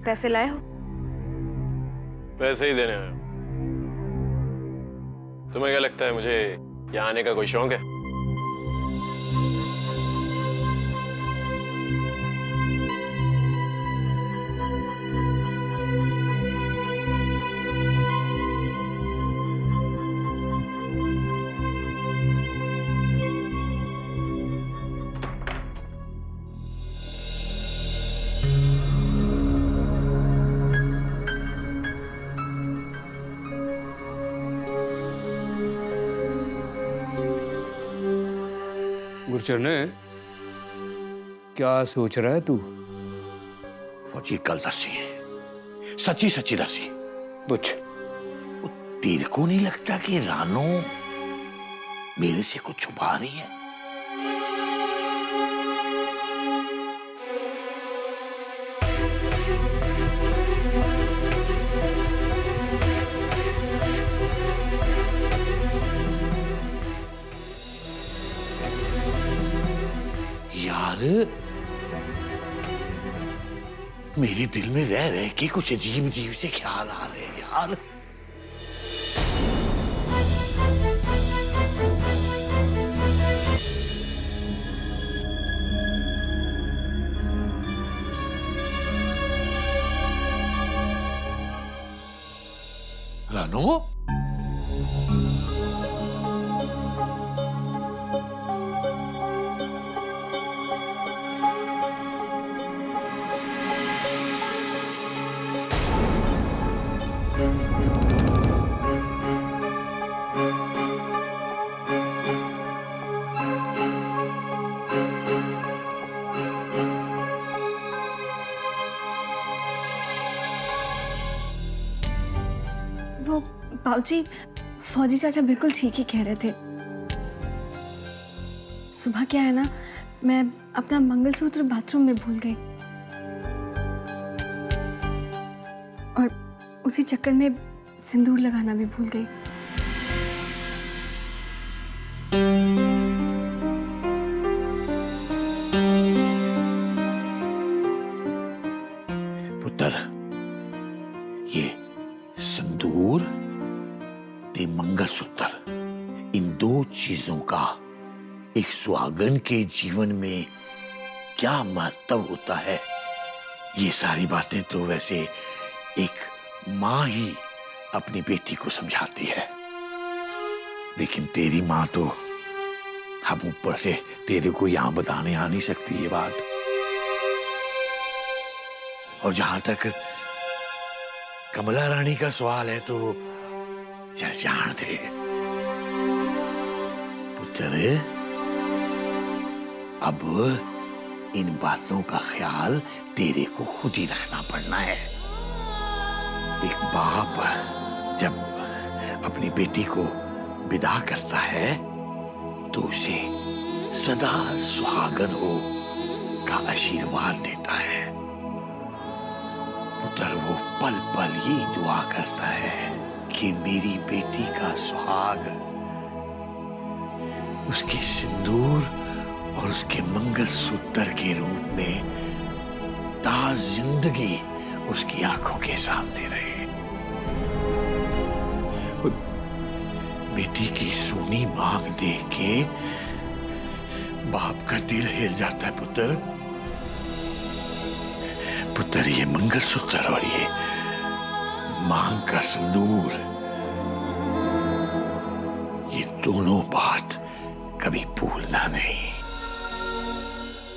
पैसे लाए हो? पैसे ही देने आया। तुम्हें क्या लगता है मुझे यहाँ आने का कोई शौक है? गुरचरने, क्या सोच रहा है तू? फौजी गल दसी, सच्ची सच्ची दसी। पूछ। तेरे को नहीं लगता कि रानो मेरे से कुछ छुपा रही है? यार, मेरे दिल में रह रहे के कुछ अजीब अजीब से ख्याल आ रहे हैं यार। रानो, वो बाबूजी, फौजी चाचा बिल्कुल ठीक ही कह रहे थे। सुबह क्या है ना, मैं अपना मंगलसूत्र बाथरूम में भूल गई और उसी चक्कर में सिंदूर लगाना भी भूल गई। पुत्र, ये संदूर ते मंगलसूत्र, इन दो चीजों का एक सुहागन के जीवन में क्या महत्व होता है, ये सारी बातें तो वैसे एक माँ ही अपनी बेटी को समझाती है, लेकिन तेरी माँ तो अब ऊपर से तेरे को यहां बताने आ नहीं सकती ये बात। और जहां तक कमला रानी का सवाल है तो चल जान दे पुत्र, अब इन बातों का ख्याल तेरे को खुद ही रखना पड़ना है। एक बाप जब अपनी बेटी को विदा करता है तो उसे सदा सुहागन हो का आशीर्वाद देता है। पुत्र वो पल पल ये दुआ करता है कि मेरी बेटी का सुहाग उसके सिंदूर और उसके मंगलसूत्र के रूप में ता जिंदगी उसकी आंखों के सामने रहे। बेटी की सूनी मांग देख के बाप का दिल हिल जाता है पुत्र। पुत्र, ये मंगलसूत्र और ये मांग का सिंदूर, ये दोनों बात कभी भूलना नहीं।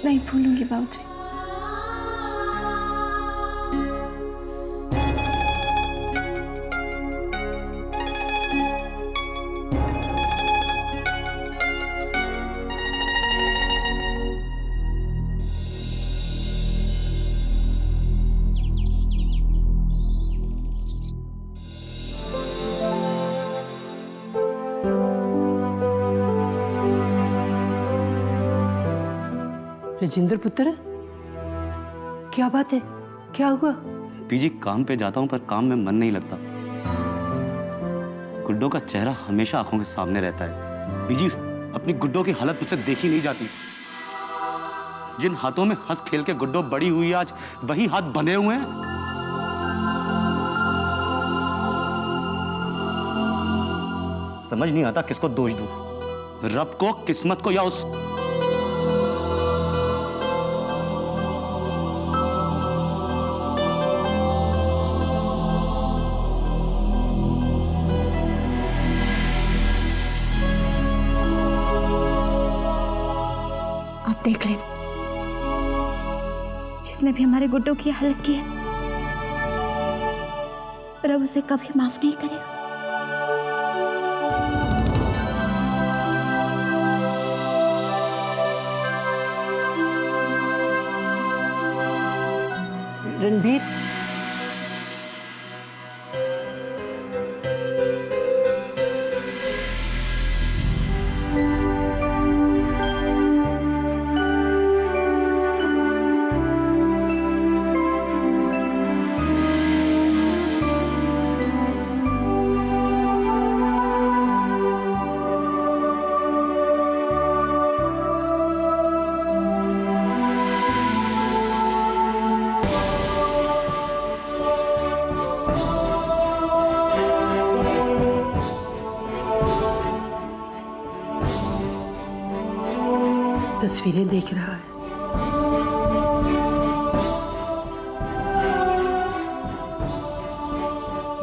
नहीं भूलूंगी बाबूजी। राजेंद्र पुत्र, क्या बात है, क्या हुआ? बीजी, काम पे जाता हूँ पर काम में मन नहीं लगता। गुड्डो का चेहरा हमेशा आंखों के सामने रहता है। बीजी, अपनी गुड्डो की हालत मुझसे देखी नहीं जाती। जिन हाथों में हंस खेल के गुड्डो बड़ी हुई, आज वही हाथ बंधे हुए हैं। समझ नहीं आता किसको दोष दूं, रब को, किस्मत को, या उस आप देख लेना, जिसने भी हमारे गुड्डो की हालत की है, रब उसे कभी माफ नहीं करेगा। रणबीर, तस्वीरें देख रहा है।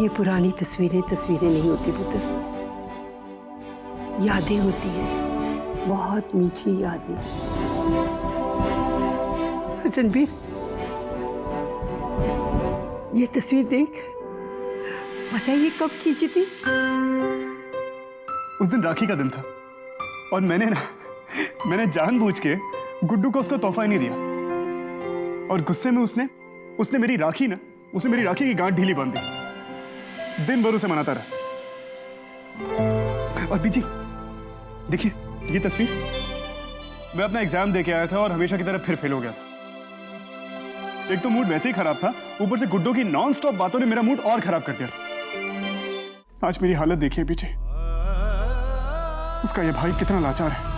ये पुरानी तस्वीरें नहीं होती पुत्र, यादें होती हैं, बहुत मीठी यादें। रणबीर, ये तस्वीर देख, पता है ये कब खींची थी? उस दिन राखी का दिन था और मैंने जानबूझ के गुड्डू को उसका तोहफा ही नहीं दिया और गुस्से में उसने मेरी राखी की गांठ ढीली बांध दी। दिन भर उसे मनाता रहा। और बीजी देखिए ये तस्वीर, मैं अपना एग्जाम दे के आया था और हमेशा की तरह फिर फेल हो गया था। एक तो मूड वैसे ही खराब था, ऊपर से गुड्डू की नॉन स्टॉप बातों ने मेरा मूड और खराब कर दिया। आज मेरी हालत देखिए बीजी, उसका ये भाई कितना लाचार है।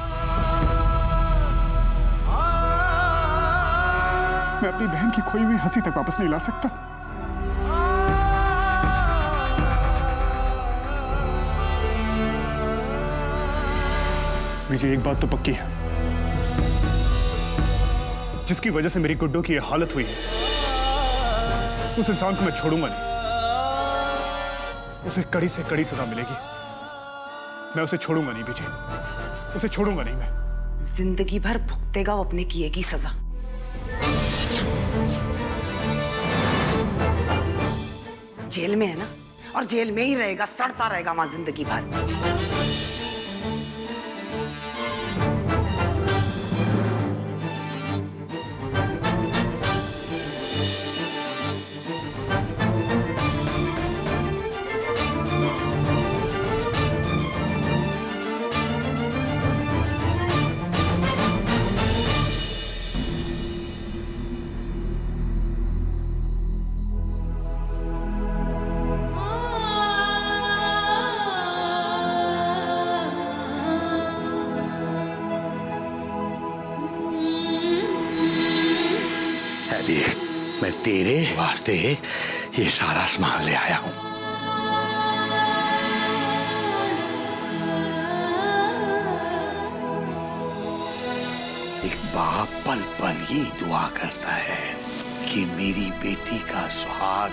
मैं अपनी बहन की खोई हुई हंसी तक वापस नहीं ला सकता। विजय, एक बात तो पक्की है, जिसकी वजह से मेरी गुड्डो की यह हालत हुई है, उस इंसान को मैं छोड़ूंगा नहीं। उसे कड़ी से कड़ी सजा मिलेगी। मैं उसे छोड़ूंगा नहीं विजय, उसे छोड़ूंगा नहीं मैं। जिंदगी भर भुगतेगा वो अपने किए की सजा। जेल में है ना, और जेल में ही रहेगा, सड़ता रहेगा वहां जिंदगी भर। देख, मैं तेरे वास्ते ये सारा सामान ले आया हूं। एक बाप पल पल ये दुआ करता है कि मेरी बेटी का सुहाग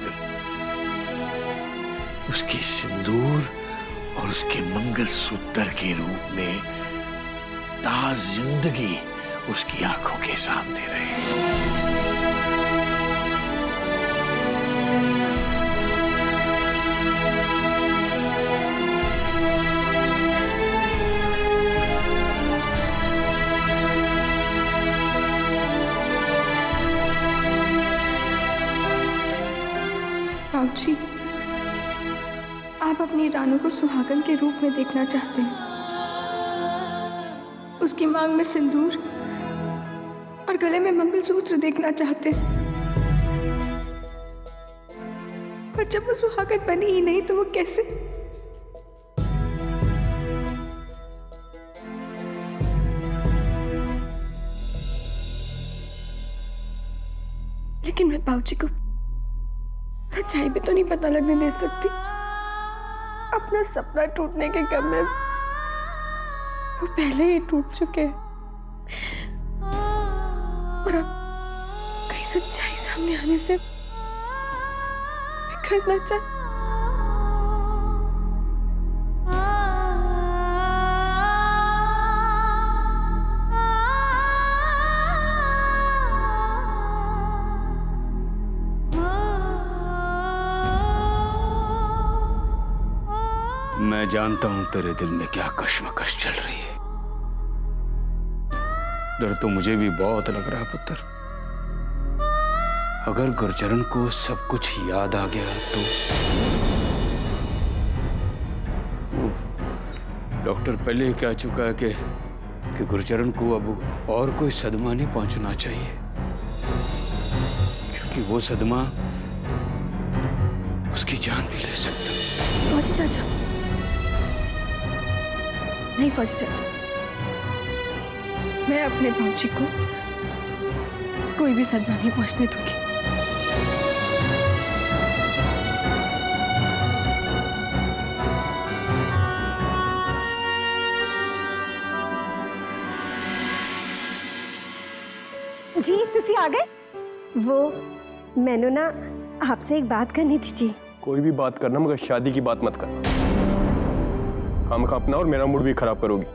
उसके सिंदूर और उसके मंगलसूत्र के रूप में ता जिंदगी उसकी आंखों के सामने रहे। जी, आप अपनी रानू को सुहागन के रूप में देखना चाहते हैं, उसकी मांग में सिंदूर और गले में मंगलसूत्र देखना चाहते हैं, पर जब वो सुहागन बनी ही नहीं तो वो कैसे? लेकिन मैं बाबूजी को सच्चाई भी तो नहीं पता लगने दे सकती। अब अपना सपना टूटने के गम में वो पहले ही टूट चुके हैं और अब कई सच्चाई सामने आने से बिखरना चाहे। मैं जानता हूं तेरे दिल में क्या कश्मकश चल रही है। डर तो मुझे भी बहुत लग रहा है पुत्र। अगर गुरचरण को सब कुछ याद आ गया तो डॉक्टर पहले ही कह चुका है कि गुरचरण को अब और कोई सदमा नहीं पहुंचना चाहिए, क्योंकि वो सदमा उसकी जान भी ले सकता। फौजी चाचा, नहीं फौजी चाचा, मैं अपने बाबूजी को कोई भी सदमा नहीं पहुंचने दूंगी। जी तुसी आ गए? वो मैंने ना आपसे एक बात करनी थी जी। कोई भी बात करना मगर शादी की बात मत करना। काम का अपना और मेरा मूड भी खराब करोगी।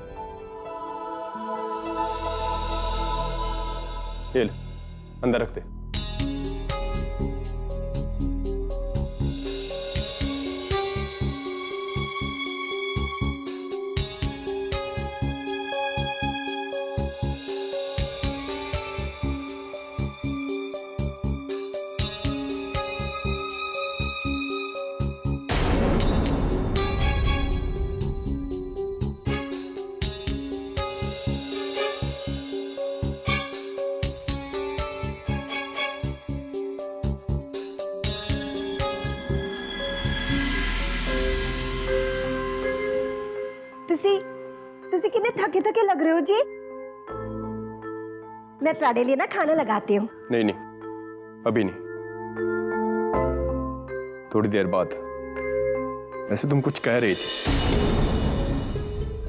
ये ले, अंदर रखते। तुसी कितने थके थके लग रहे हो जी। मैं तुम्हारे लिए ना खाना लगाती हूँ। नहीं नहीं, अभी नहीं, थोड़ी देर बाद। वैसे तुम कुछ कह रही थी,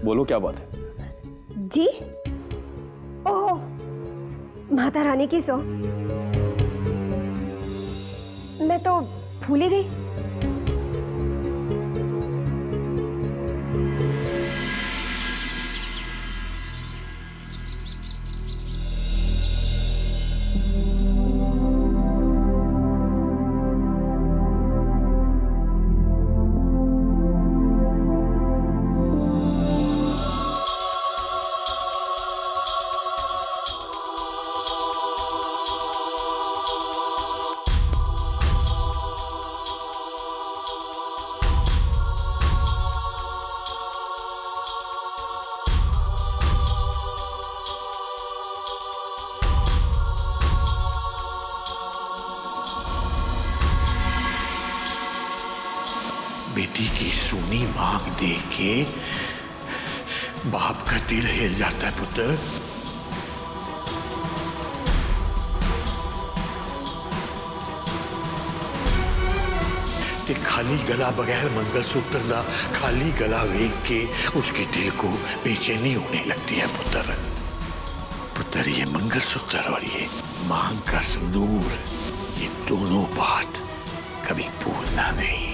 बोलो क्या बात है। जी ओहो, माता रानी की सो, मैं तो भूल ही गई। बेटी की सोनी मांग देख के बाप का दिल हिल जाता है पुत्र। ते खाली गला बगैर मंगलसूत्र ना, खाली गला वेख के उसके दिल को बेचैनी होने लगती है पुत्र। पुत्र ये मंगलसूत्र और ये मांग का सिंदूर, ये दोनों बात कभी भूलना नहीं।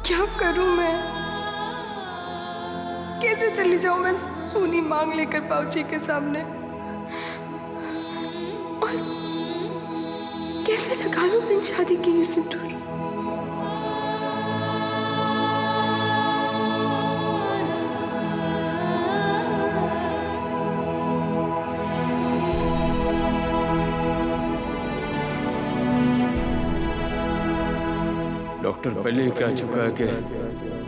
क्या करूं मैं? कैसे चली जाऊं मैं सोनी मांग लेकर बाबूजी के सामने? और कैसे लगा लूं बिन शादी की ये सिंदूर? डॉक्टर पहले ही कह चुका है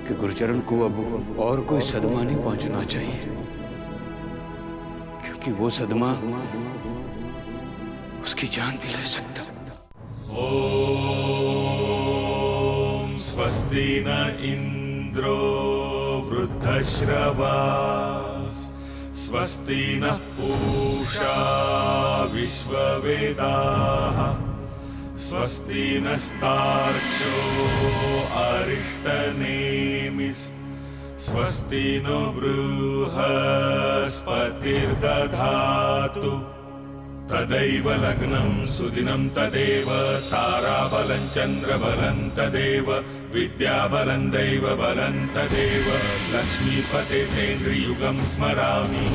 कि गुरचरण को अब और कोई सदमा नहीं पहुंचना चाहिए, क्योंकि वो सदमा उसकी जान भी ले सकता। ओम स्वस्ति न इंद्रो इन्द्रो वृद्धश्रवास् स्वस्ति नः पूषा विश्ववेदाः स्वस्ति नस्तार्क्ष्यो अरिष्टनेमिः स्वस्ति नो बृहस्पतिर्दधातु तदैव लग्नं सुदिनं तदेव ताराबलं चन्द्रबलं तदेव विद्याबलं दैवबलं तदेव लक्ष्मीपते तेन्द्रियुगं स्मरामि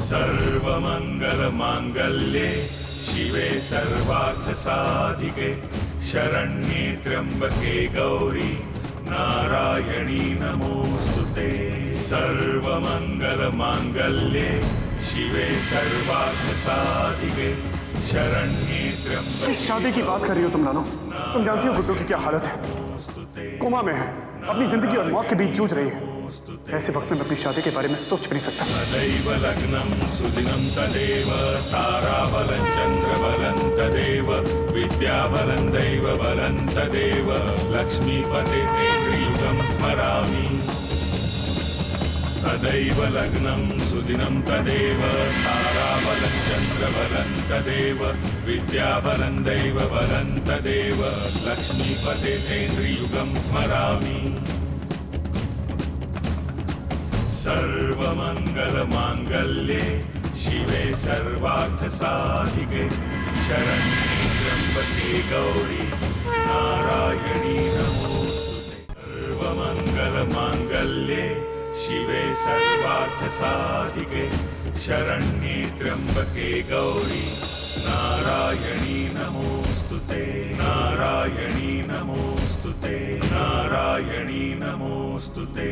सर्वमङ्गलमाङ्गल्ये शिवे सर्वार्थसाधिके शरण्ये त्र्यम्बके गौरी नारायणी नमोस्तुते सर्वमंगलमांगल्ये शिवे सर्वार्थसाधिके शरण्ये त्र्यंबके। इस शादी की बात कर रही हो तुम रानो? तुम जानती हो गुड्डू की क्या हालत है? कोमा में है, अपनी जिंदगी और मौत के बीच जूझ रही है। ऐसे वक्त में मैं अपनी शादी के बारे में सोच भी नहीं सकता। तदैव लग्नं सुदिनं तदेव ताराबलं चन्द्रबलं तदेव विद्याबलं दैवबलं तदेव लक्ष्मीपते तेन्द्रियुगं स्मरामि तदैव लग्नं सुदिनं तदेव ताराबलं चन्द्रबलं तदेव विद्याबलं दैवबलं तदेव लक्ष्मीपते तेन्द्रियुगं स्मरामि सर्वमंगलमांगल्ये शिवे सर्वार्थसाधिके शरण्ये त्र्यंबके गौरी नारायणी नमोस्तुते सर्वमंगलमांगल्ये शिवे सर्वार्थसाधिके शरण्ये त्र्यंबके गौरी नारायणी नमोस्तुते नारायणी नमोस्तुते नारायणी नमोस्तुते।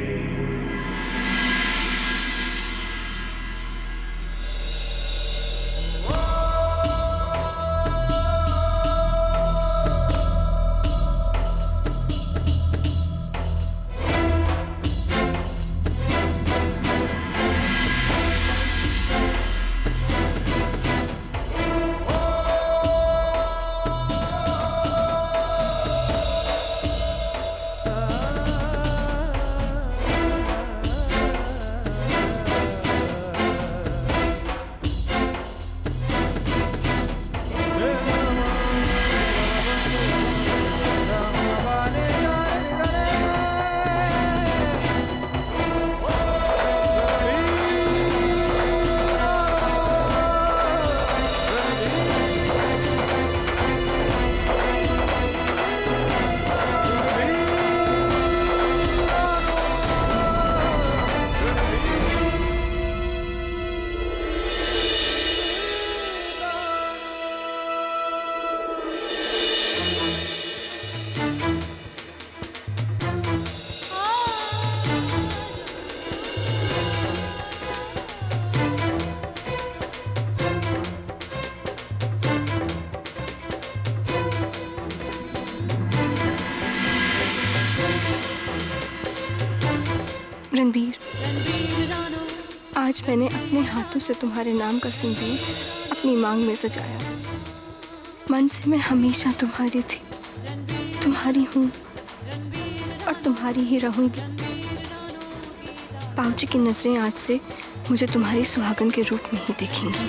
रणबीर, आज मैंने अपने हाथों से तुम्हारे नाम का सिंदूर अपनी मांग में सजाया। मन से मैं हमेशा तुम्हारी थी, तुम्हारी हूँ और तुम्हारी ही रहूंगी। बाबूजी की नजरें आज से मुझे तुम्हारी सुहागन के रूप में ही देखेंगी।